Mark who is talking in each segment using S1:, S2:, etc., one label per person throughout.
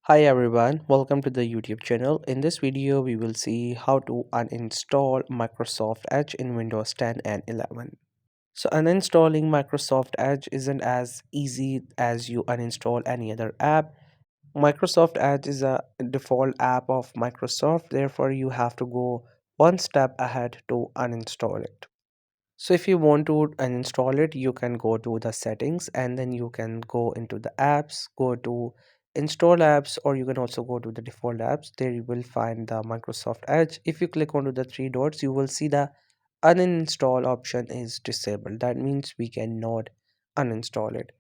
S1: Hi everyone, welcome to the YouTube channel. In this video, we will see how to uninstall Microsoft Edge in Windows 10 and 11. So uninstalling Microsoft Edge isn't as easy as you uninstall any other app. Microsoft Edge is a default app of Microsoft, therefore you have to go one step ahead to uninstall it. So if you want to uninstall it, you can go to the settings and then you can go into the apps, go to install apps, or you can also go to the default apps. There you will find the Microsoft Edge. If you click onto the three dots, you will see the uninstall option is disabled. That means we cannot uninstall it,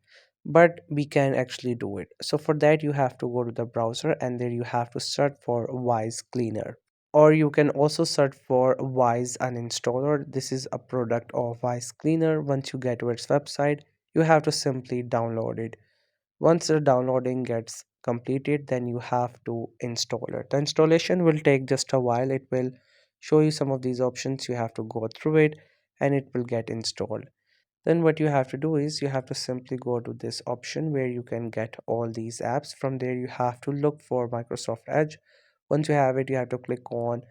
S1: but we can actually do it. So for that, you have to go to the browser and there you have to search for Wise Cleaner, or you can also search for Wise Uninstaller. This is a product of Wise Cleaner. Once you get to its website, you have to simply download it. Once the downloading gets completed, then you have to install it. The installation will take just a while. It will show you some of these options. You have to go through it and it will get installed. Then what you have to do is you have to simply go to this option where you can get all these apps. From there you have to look for Microsoft Edge. Once you have it, you have to click on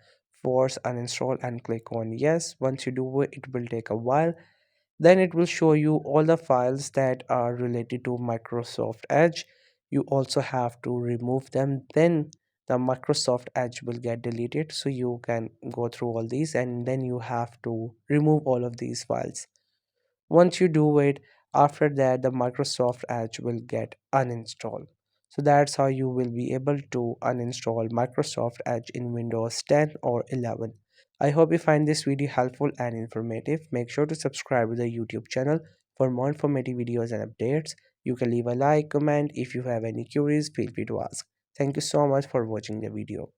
S1: force uninstall and click on yes. Once you do it, it will take a while. Then it will show you all the files that are related to Microsoft Edge. You also have to remove them. Then the Microsoft Edge will get deleted, so you can go through all these and then you have to remove all of these files. Once you do it, after that the Microsoft Edge will get uninstalled. So that's how you will be able to uninstall Microsoft Edge in Windows 10 or 11. I hope you find this video helpful and informative. Make sure to subscribe to the YouTube channel for more informative videos and updates. You can leave a like, comment. If you have any queries, feel free to ask. Thank you so much for watching the video.